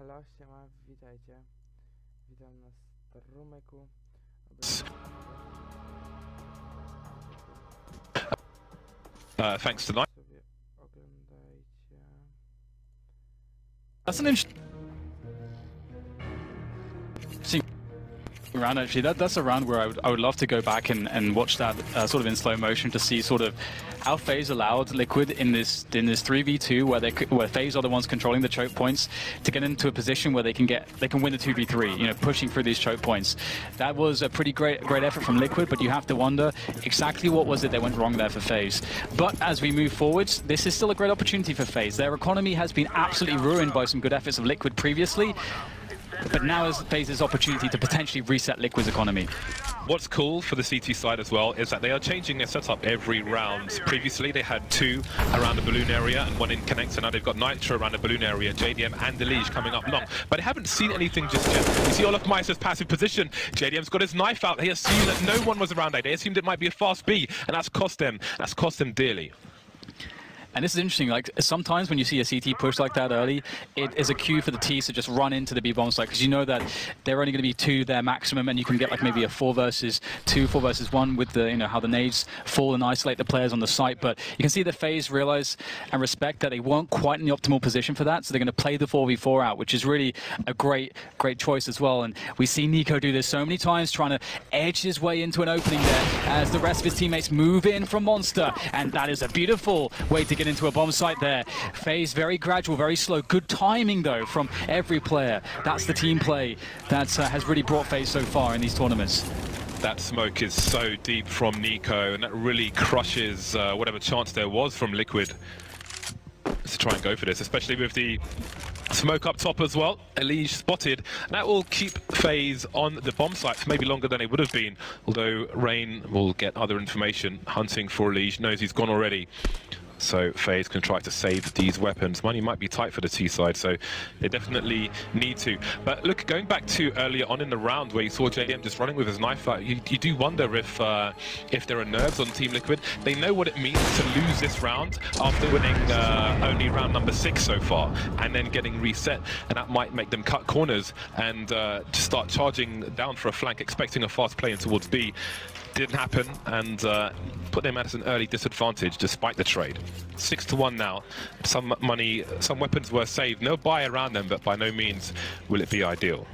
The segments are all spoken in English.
Halo, siema, witajcie. Witam na strumyku. Thanks tonight. Sobie oglądajcie. That's an interesting round, actually. That's a round where I would love to go back and watch that sort of in slow motion to see sort of how FaZe allowed Liquid in this 3v2 where FaZe are the ones controlling the choke points to get into a position where they can win the 2v3, you know, pushing through these choke points. That was a pretty great effort from Liquid, but you have to wonder exactly what was it that went wrong there for FaZe. But as we move forwards, this is still a great opportunity for FaZe. Their economy has been absolutely ruined by some good efforts of Liquid previously. But now is FaZe's opportunity to potentially reset Liquid's economy. What's cool for the CT side as well is that they are changing their setup every round. Previously they had 2 around the balloon area and 1 in connect, so now they've got Nitro around the balloon area, JDM and Delige coming up long. But they haven't seen anything just yet. You see Olaf Meister's passive position. JDM's got his knife out. He assumed that no one was around A. They assumed it might be a fast B, and that's cost them dearly. And this is interesting, like sometimes when you see a CT push like that early, it is a cue for the Ts to just run into the B-bomb site, because you know that they're only going to be 2 their maximum, and you can get like maybe a 4 versus 2, 4 versus 1 with the, you know, how the nades fall and isolate the players on the site. But you can see the FaZe realize and respect that they weren't quite in the optimal position for that, so they're going to play the 4v4 out, which is really a great choice as well. And we see Nico do this so many times, trying to edge his way into an opening there as the rest of his teammates move in from Monster, and that is a beautiful way to get into a bomb site there. FaZe very gradual, very slow. Good timing though from every player. That's the team play that has really brought FaZe so far in these tournaments. That smoke is so deep from Nico, and that really crushes whatever chance there was from Liquid to try and go for this, especially with the smoke up top as well. Elige spotted. That will keep FaZe on the bomb site for maybe longer than they would have been, although Rain will get other information hunting for Elige, knows he's gone already. So FaZe can try to save these weapons. Money might be tight for the T side, so they definitely need to. But look, going back to earlier on in the round where you saw JDM just running with his knife out, you do wonder if there are nerves on Team Liquid. They know what it means to lose this round after winning only round number 6 so far, and then getting reset, and that might make them cut corners and just start charging down for a flank, expecting a fast play in towards B. Didn't happen, and put them at an early disadvantage despite the trade. 6-1 now. Some money, some weapons were saved. No buy around them, but by no means will it be ideal.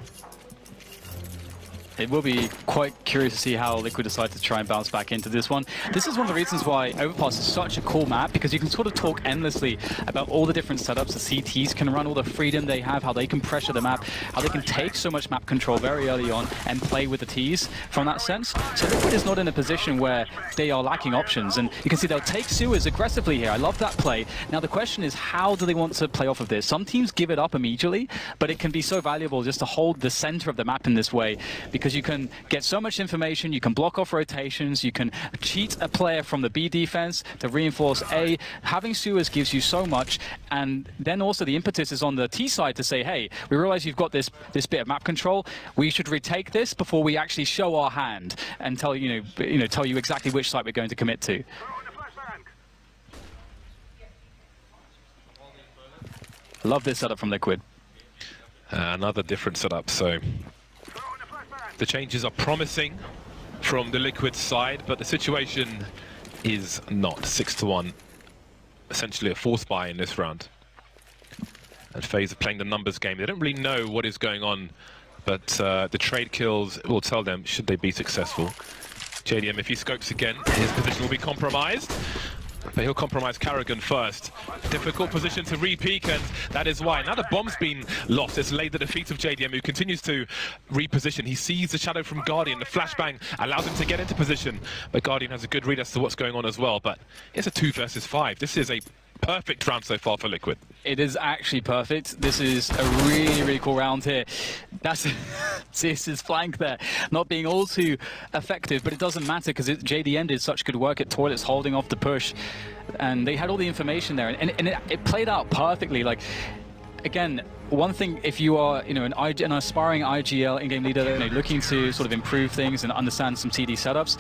It will be quite curious to see how Liquid decide to try and bounce back into this one. This is one of the reasons why Overpass is such a cool map, because you can sort of talk endlessly about all the different setups the CTs can run, all the freedom they have, how they can pressure the map, how they can take so much map control very early on and play with the Ts from that sense. So Liquid is not in a position where they are lacking options, and you can see they'll take sewers aggressively here. I love that play. Now the question is, how do they want to play off of this? Some teams give it up immediately, but it can be so valuable just to hold the center of the map in this way, because you can get so much information, you can block off rotations, you can cheat a player from the B defense to reinforce A. Having sewers gives you so much, and then also the impetus is on the T side to say, hey, we realize you've got this bit of map control, we should retake this before we actually show our hand and tell you exactly which site we're going to commit to. Love this setup from Liquid. Another different setup, so the changes are promising from the Liquid side, but the situation is not. 6-1, essentially a force buy in this round. And FaZe are playing the numbers game. They don't really know what is going on, but the trade kills will tell them should they be successful. JDM, if he scopes again, his position will be compromised. But he'll compromise Karrigan first. Difficult position to re-peek, and that is why. Now the bomb's been lost. It's laid at the feet of JDM, who continues to reposition. He sees the shadow from Guardian. The flashbang allows him to get into position. But Guardian has a good read as to what's going on as well. But it's a 2 versus 5. This is a perfect round so far for Liquid. It is actually perfect. This is a really, really cool round here. That's his flank there, not being all too effective, but it doesn't matter because JDM did such good work at Toilets holding off the push, and they had all the information there, and it played out perfectly. Like, again, one thing, if you are, an aspiring IGL in-game leader, looking to sort of improve things and understand some TD setups,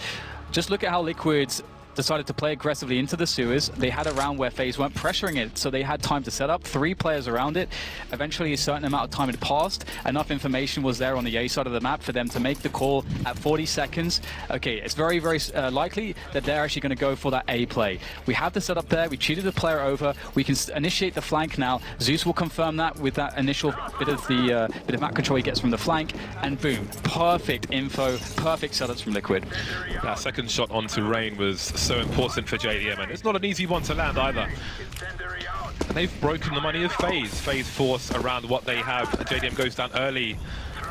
just look at how Liquid's decided to play aggressively into the sewers. They had a round where FaZe weren't pressuring it, so they had time to set up. 3 players around it. Eventually, a certain amount of time had passed. Enough information was there on the A side of the map for them to make the call at 40 seconds. Okay, it's very, very likely that they're actually going to go for that A play. We have the setup there. We cheated the player over. We can initiate the flank now. Zeus will confirm that with that initial bit of map control he gets from the flank, and boom, perfect info, perfect setups from Liquid. That second shot onto Rain was so important for JDM, and it's not an easy one to land either. And they've broken the money of FaZe. FaZe force around what they have. JDM goes down early.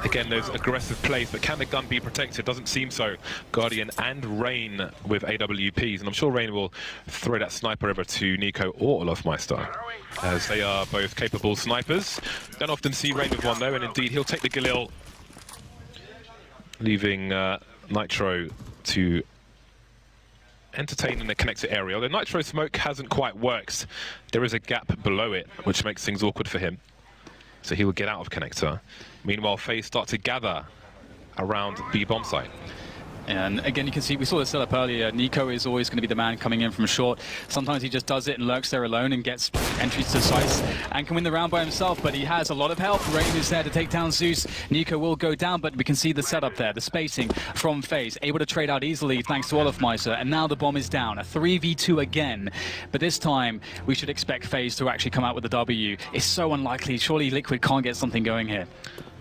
Again, those aggressive plays, but can the gun be protected? Doesn't seem so. Guardian and Rain with AWPs, and I'm sure Rain will throw that sniper over to Nico or Olofmeister, as they are both capable snipers. Don't often see Rain with one though, and indeed he'll take the Galil, leaving Nitro to entertain in the connector area. Although Nitro smoke hasn't quite worked, there is a gap below it, which makes things awkward for him. So he will get out of connector. Meanwhile, FaZe start to gather around B bomb site. And again, you can see, we saw this setup earlier, Nico is always going to be the man coming in from short. Sometimes he just does it and lurks there alone and gets entries to sites and can win the round by himself, but he has a lot of help. Rain is there to take down Zeus. Nico will go down, but we can see the setup there, the spacing from FaZe, able to trade out easily thanks to Olofmeister, and now the bomb is down. A 3v2 again, but this time we should expect FaZe to actually come out with a W. It's so unlikely. Surely Liquid can't get something going here.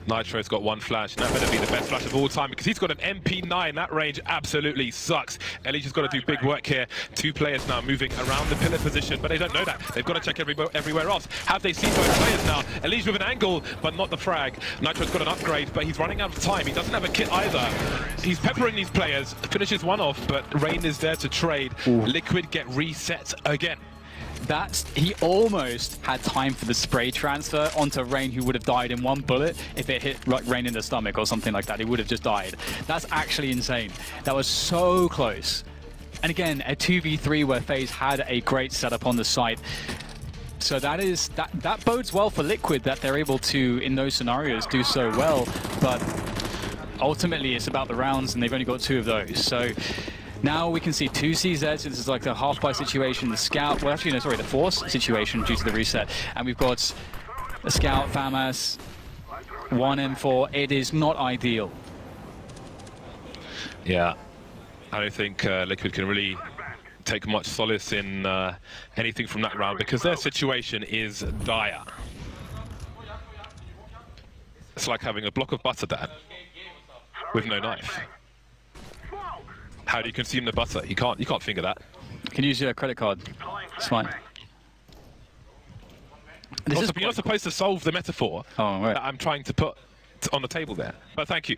Nitro's got one flash, and that better be the best flash of all time, because he's got an MP9. That range absolutely sucks. Elijah's got to do big work here. 2 players now moving around the pillar position, but they don't know that. They've got to check everywhere else. Have they seen both players now? Elijah with an angle, but not the frag. Nitro's got an upgrade, but he's running out of time. He doesn't have a kit either. He's peppering these players, finishes one off, but Rain is there to trade. Ooh. Liquid get reset again. He almost had time for the spray transfer onto Rain, who would have died in 1 bullet if it hit Rain in the stomach or something like that. He would have just died. That's actually insane. That was so close. And again, a 2v3 where FaZe had a great setup on the site. So that bodes well for Liquid, that they're able to, in those scenarios, do so well. But ultimately, it's about the rounds, and they've only got 2 of those. So now we can see 2 CZs. This is like the half-buy situation, the Scout, well actually no, sorry, the Force situation due to the reset. And we've got the Scout, FAMAS, 1 M4. It is not ideal. Yeah, I don't think Liquid can really take much solace in anything from that round, because their situation is dire. It's like having a block of butter, Dad, with no knife. How do you consume the butter? You can't finger that. You can use your credit card. It's fine. You're not supposed to solve the metaphor that I'm trying to put on the table there. But thank you.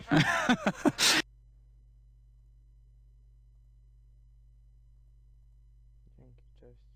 Dzięki, cześć.